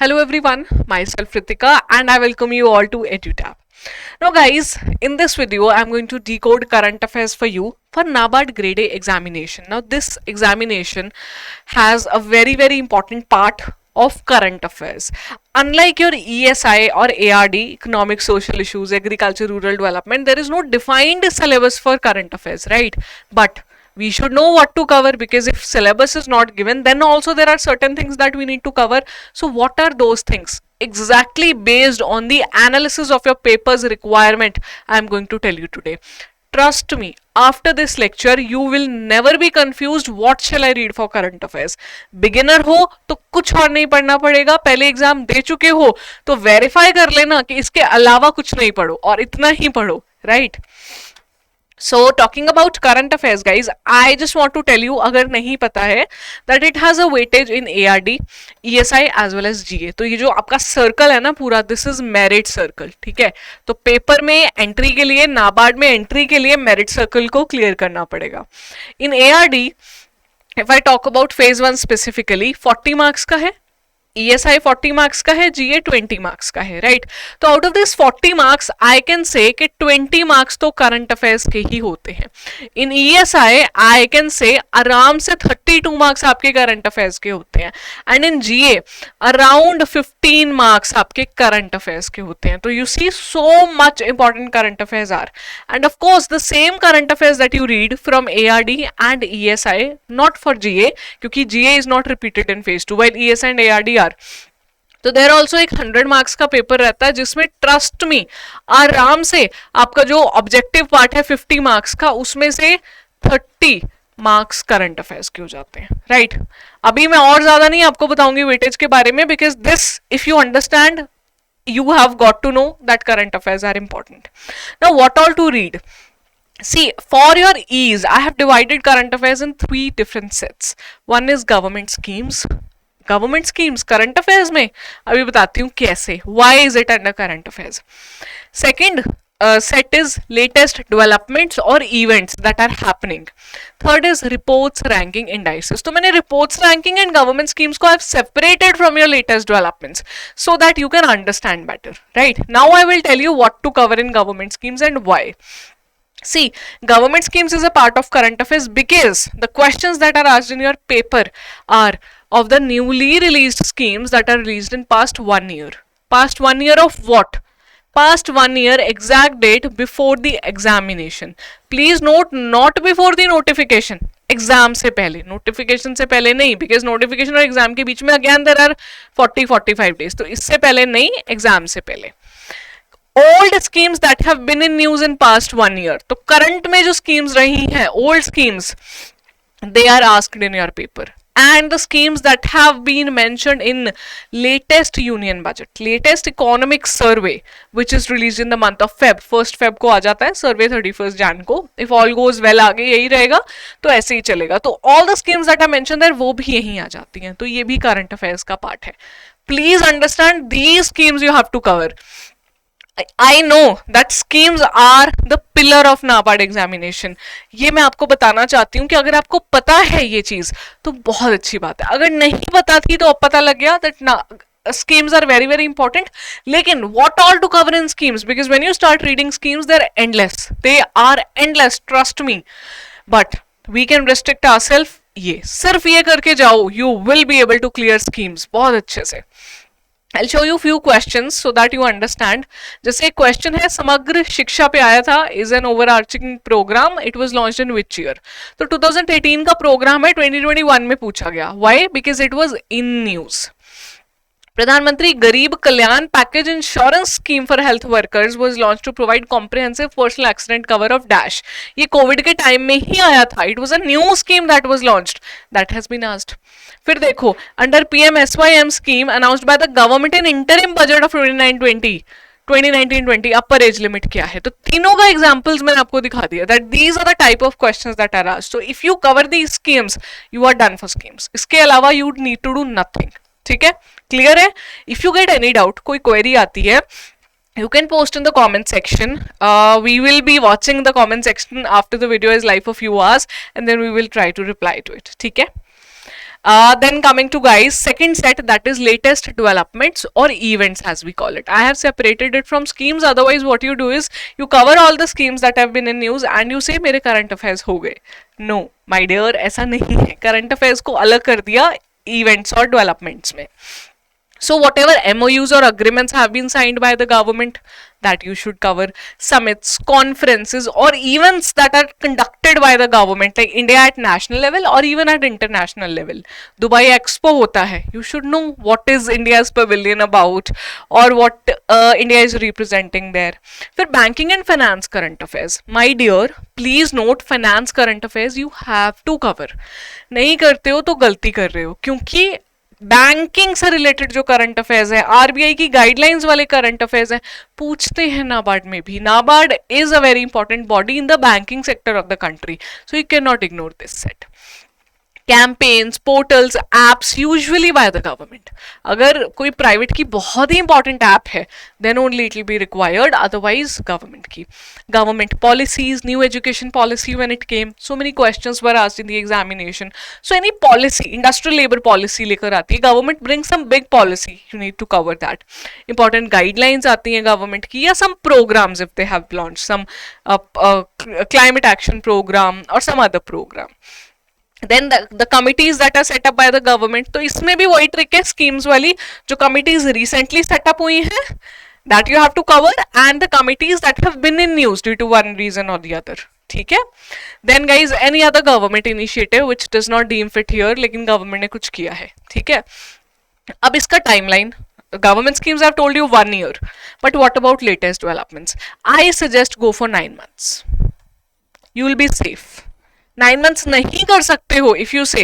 Hello everyone, myself Ritika and I welcome you all to EduTap. Now guys, in this video I'm going to decode current affairs for you for NABARD grade A examination. Now this examination has a very important part of current affairs. Unlike your ESI or ARD, economic social issues, agriculture, rural development, there is no defined syllabus for current affairs, right? But we should know what to cover, because if syllabus is not given, then also there are certain things that we need to cover. So what are those things? Exactly based on the analysis of your paper's requirement, I am going to tell you today. Trust me, after this lecture you will never be confused what shall I read for current affairs. Beginner हो तो कुछ और नहीं पढ़ना पड़ेगा, पहले exam दे चुके हो तो वेरीफाई कर लेना कि इसके अलावा कुछ नहीं पढ़ो और इतना ही पढ़ो, right? So talking about current affairs guys, I just want to tell you, अगर नहीं पता है, that it has a weightage in ARD, ESI as well as GA. तो ये जो आपका सर्कल है ना पूरा, this is merit circle, ठीक है? तो पेपर में एंट्री के लिए, नाबार्ड में एंट्री के लिए मेरिट सर्कल को क्लियर करना पड़ेगा. इन ARD if I talk about phase 1 specifically, 40 marks का है, ESI 40 मार्क्स का है, GA 20 मार्क्स का है, राइट? तो out of this 40 marks I can say कि 20 मार्क्स तो करंट अफेयर्स के ही होते हैं. इन ESI आई कैन से आराम से 32 मार्क्स आपके करंट अफेयर्स के होते हैं, and in GA around 15 marks आपके करंट अफेयर्स के होते हैं. तो you see so much important current affairs are, and of course the same current affairs that you read from ARD and ESI, not for GA, क्योंकि GA is not repeated in phase 2 while ESI and ARD are. तो there also एक 100 marks का paper रहता है जिसमें trust me आराम से आपका जो ऑब्जेक्टिव पार्ट है 50 मार्क्स का, उसमें से 30 मार्क्स करंट अफेयर्स के हो जाते हैं, राइट? अभी मैं और ज्यादा नहीं आपको बताऊंगी वेटेज के बारे में, because this if you understand you have got to know that current affairs are important. Now what all to read? See, for your ease, I have divided current affairs in 3 different sets. One is government schemes. Government schemes current affairs में, अभी बताती हूँ कैसे. Why is it under current affairs? Second set is latest developments और events that are happening. Third is reports ranking indices. तो मैंने reports ranking and government schemes को I've separated from your latest developments so that you can understand better, right? Now I will tell you what to cover in government schemes and why. See, government schemes is a part of current affairs because the questions that are asked in your paper are of the newly released schemes that are released in past 1 year. Past 1 year of what? Past 1 year exact date before the examination. Please note, not before the notification. Exam से पहले, notification से पहले नहीं, because notification और exam के बीच में again there are 40-45 days. तो इससे पहले नहीं, एग्जाम से पहले. Old schemes that have been in news in past 1 year. तो करंट में जो स्कीम्स रही हैं, old schemes, they are asked in your paper, and the schemes that have been mentioned in latest union budget, latest economic survey which is released in the month of Feb. 1st Feb को आ जाता है सर्वे, 31st Jan को. if all goes well आगे यही रहेगा, तो ऐसे ही चलेगा. तो all the schemes that are mentioned there वो भी यहीं आ जाती हैं. तो ये भी current affairs का पार्ट है. Please understand these schemes you have to cover. I know that schemes are the pillar of NABARD examination. ये मैं आपको बताना चाहती हूँ कि अगर आपको पता है ये चीज तो बहुत अच्छी बात है. अगर नहीं पता थी तो अब पता लग गया that schemes are very important. लेकिन what all to cover in schemes? Because when you start reading schemes, they're endless. They are endless, trust me. But we can restrict ourselves. ये सिर्फ ये करके जाओ, you will be able to clear schemes बहुत अच्छे से. I'll show you few questions so that you understand. जैसे एक क्वेश्चन है, समग्र शिक्षा पे आया था, is an overarching program, it was launched in which year? तो 2018 का प्रोग्राम है, 2021 में पूछा गया. Why? Because it was in news. Pradhan Mantri Garib Kalyan package insurance scheme for health workers was launch to provide comprehensive personal accident cover of dash. ये Covid के time में ही आया था. It was a new scheme that was launched, that has been asked. फिर देखो, under PMSYM scheme announced by the government in interim budget of 2019-20 upper age limit क्या है? तो तीनों का एग्जांपल्स मैंने आपको दिखा दिया that these are the type of questions that are asked. So if you cover these schemes you are done for schemes. इसके अलावा you need to do nothing. ठीक है, क्लियर है? If you get any doubt, कोई query आती है, you can post in the comment section. We will be watching the comment section after the video is live for few hours and then we will try to reply to it. ठीक है? Then coming to guys, second set, that is latest developments or events as we call it. I have separated it from schemes. Otherwise what you do is you cover all the schemes that have been in news and you say मेरे current affairs हो गए. No, my dear, ऐसा नहीं है. Current affairs को अलग कर दिया events और developments में. So whatever MOUs or agreements have been signed by the government, that you should cover. Summits, conferences or events that are conducted by the government, like India at national level or even at international level. Dubai Expo hota hai. You should know what is India's pavilion about or what India is representing there. For banking and finance current affairs, my dear, please note finance current affairs you have to cover. नहीं करते हो तो गलती कर रहे हो, क्योंकि banking से रिलेटेड जो करंट अफेयर्स है, आरबीआई की गाइडलाइंस वाले करंट अफेयर्स हैं, पूछते हैं नाबार्ड में भी. NABARD is a very important body in the banking sector of the country, so you can not ignore this set. Campaigns, portals, apps usually by the government. अगर कोई प्राइवेट की बहुत ही इंपॉर्टेंट ऐप है then only it will be required, otherwise government की. Government policies, new education policy when it came, so many questions were asked in the examination. So any policy, industrial labour policy लेकर आती है government, bring some big policy, you need to cover that. Important guidelines आती हैं government की, या some programmes if they have launch some climate action programme और some other programme. Then the committees that are set up by the government, तो इसमें भी वही trick है schemes वाली, जो committees recently set up हुई हैं that you have to cover, and the committees that have been in news due to one reason or the other. ठीक है. Then guys, any other government initiative which does not deem fit here, लेकिन government ने कुछ किया है. ठीक है. अब इसका timeline, government schemes I have told you 1 year, but what about latest developments? I suggest go for 9 months. You will be safe. 9 months नहीं कर सकते हो, इफ यू से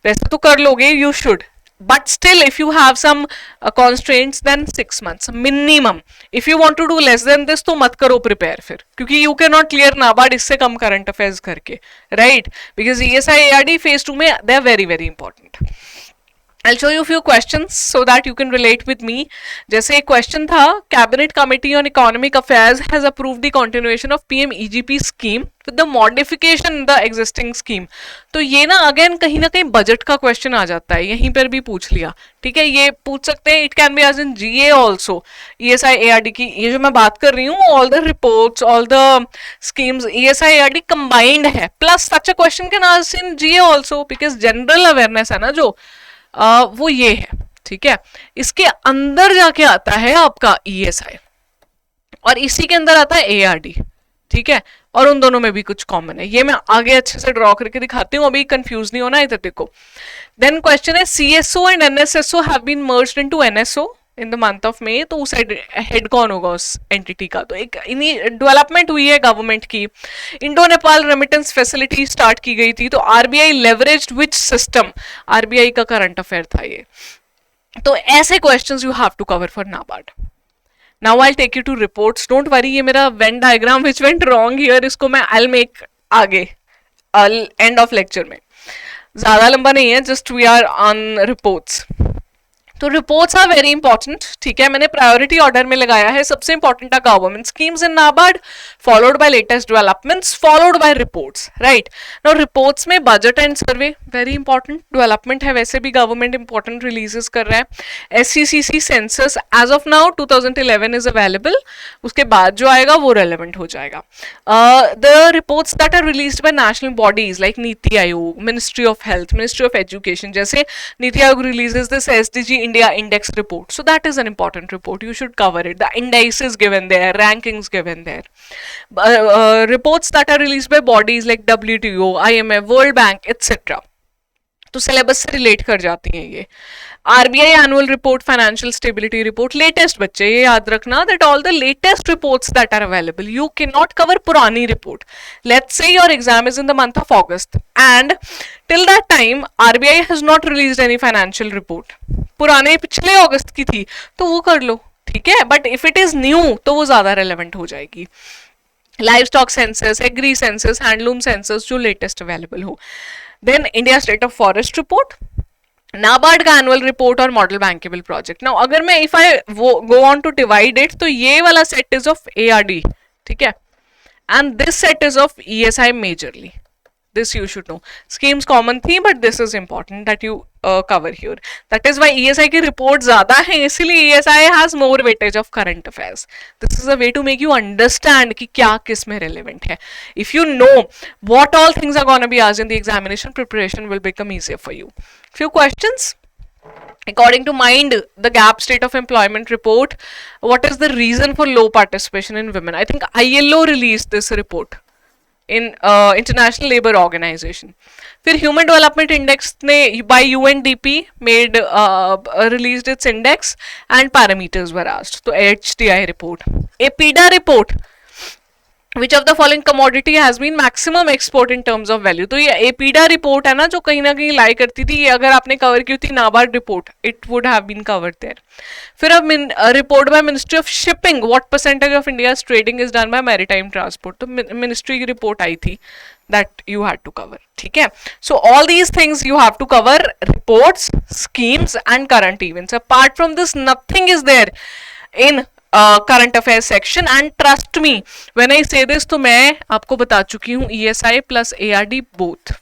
वैसे तो कर लोगे, you should, but still if you have some constraints then 6 months minimum. If you want to do less than this तो मत करो प्रिपेयर फिर, क्योंकि you can not clear NABARD इससे कम करंट अफेयर्स करके, right? Because ESI ARD phase 2 में they are very very important. I'll show you a few questions so that you can relate with me. जैसे एक क्वेश्चन था, cabinet committee on economic affairs has approved the continuation of PM-EGP scheme with the modification in the existing scheme. तो ये ना again कहीं ना कहीं budget का क्वेश्चन आ जाता है, यहीं पर भी पूछ लिया. ठीक है, ये पूछ सकते हैं. इट कैन बी एज in GA also. ESI ARD की ये जो मैं बात कर रही हूँ, all the reports, all the schemes, ESI ARD combined है, plus such a question can ask in GA also, because general awareness है ना जो वो ये है. ठीक है, इसके अंदर जाके आता है आपका ESI और इसी के अंदर आता है ARD. ठीक है, और उन दोनों में भी कुछ कॉमन है. ये मैं आगे अच्छे से ड्रॉ करके दिखाती हूँ, अभी कंफ्यूज नहीं होना इधर देखो. देन क्वेश्चन है, CSO एंड NSSO have been merged into NSO in the month of May. तो उस हेड कौन होगा उस एंटिटी का? तो एक डेवलपमेंट हुई है गवर्नमेंट की. Indo Nepal remittance facility start की गई थी. तो RBI leveraged which system? RBI का करंट अफेयर था ये. तो ऐसे questions you have to cover for NABARD. Now I take you to reports. Don't worry, ये मेरा Venn diagram which went wrong here, इसको मैं आई मेक आगे एंड ऑफ लेक्चर में. ज्यादा लंबा नहीं है, just we are on reports. तो रिपोर्ट्स आर वेरी इंपॉर्टेंट. ठीक है, मैंने प्रायोरिटी ऑर्डर में लगाया है. सबसे इंपॉर्टेंट है government schemes in NABARD, followed by latest developments, followed by reports. Right now reports में budget and survey very important. Development है, वैसे भी गवर्नमेंट इंपॉर्टेंट रिलीजेस कर रहा है. SCCC census as of now 2011 is available. उसके बाद जो आएगा वो रेलेवेंट हो जाएगा. The reports that are released by national bodies like Niti Aayog, ministry of health, ministry of education. जैसे Niti Aayog releases this SDG India Index report, so that is an important report. You should cover it. The indices given there, rankings given there. Reports that are released by bodies like WTO, IMF, World Bank, etc. तो syllabus से relate कर जाती हैं ये. RBI annual report, financial stability report, latest बच्चे ये याद रखना that all the latest reports that are available. You can not cover पुरानी report. Let's say your exam is in the month of August and till that time RBI has not released any financial report. पुराने पिछले अगस्त की थी तो वो कर लो. ठीक है, but if it is new तो वो ज्यादा रेलेवेंट हो जाएगी. Livestock census, agri census, handloom census जो लेटेस्ट अवेलेबल हो. Then India state of forest report, NABARD का एनुअल रिपोर्ट और मॉडल बैंकेबल प्रोजेक्ट. नाउ अगर मैं if I go on to divide it, तो ये वाला सेट इज ऑफ ARD. ठीक है, and this set is of ESI majorly. This you should know. Schemes common थी, but this is important that you cover here. That is why ESI की report ज़्यादा है, इसलिए ESI has more weightage of current affairs. This is a way to make you understand कि क्या किस में relevant है. If you know what all things are gonna be asked in the examination, preparation will become easier for you. Few questions. According to Mind, the Gap State of Employment report, what is the reason for low participation in women? I think ILO released this report in International Labour Organization. फिर Human Development Index ने by UNDP made released its index and parameters were asked. तो HDI report, APEDA report. Which of the following commodity has been maximum export in terms of value? तो ये APEDA report है ना जो कहीं ना कहीं लाई करती थी, ये अगर आपने कवर की थी NABARD report, it would have been covered there. फिर अब report by ministry of shipping, what percentage of India's trading is done by maritime transport. तो मिनिस्ट्री की रिपोर्ट आई थी, that you had to cover. ठीक है, so all these things you have to cover, reports, schemes and current events. Apart from this, nothing is there in current affair section. And trust me when I say this, तो मैं आपको बता चुकी हूँ ESI plus ARD both.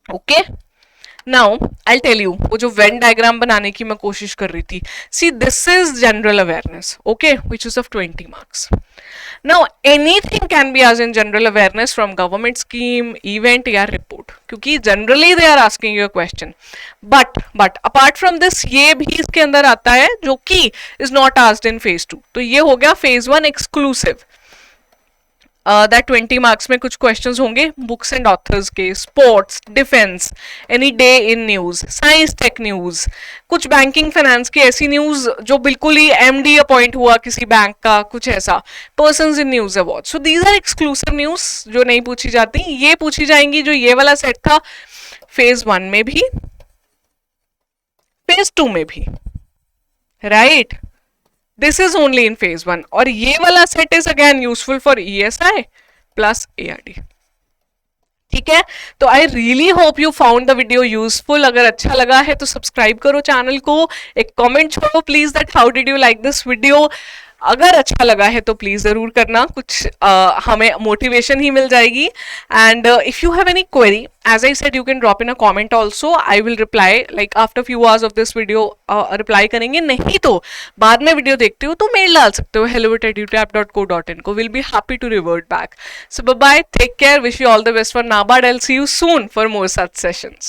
Okay, now I tell you, वो जो Venn diagram बनाने की मैं कोशिश कर रही थी, see this is general awareness, okay, which is of 20 marks. Now anything can be asked in general awareness from government scheme, event या report, क्योंकि generally they are asking you a question. But apart from this, ये भी इसके अंदर आता है जो कि is not asked in phase 2. तो ये हो गया phase 1 exclusive. That 20 मार्क्स में कुछ क्वेश्चंस होंगे बुक्स एंड ऑथर्स के, sports, defence, any day in news, science tech news, कुछ बैंकिंग फाइनेंस की ऐसी न्यूज जो बिल्कुल ही MD अपॉइंट हुआ किसी बैंक का, कुछ ऐसा, persons in news award. So these are exclusive news जो नहीं पूछी जाती, ये पूछी जाएंगी जो ये वाला सेट था फेज 1 में भी, फेज 2 में भी, right. This is only in phase 1 और ये वाला set is again useful for ESI plus ARD. ठीक है, तो I really hope you found the video useful. अगर अच्छा लगा है तो सब्सक्राइब करो चैनल को, एक कमेंट छोड़ो please that how did you like this video. अगर अच्छा लगा है तो प्लीज जरूर करना, कुछ हमें मोटिवेशन ही मिल जाएगी. And if you have any query, as I said, you can drop in a comment also. I will reply like after few hours of this video, reply करेंगे. नहीं तो बाद में वीडियो देखते हो तो मेल डाल सकते हो hello@edutap.co.in को. Will be happy to revert back. So bye, take care, wish you all the best for NABARD. I'll see you soon for more such sessions.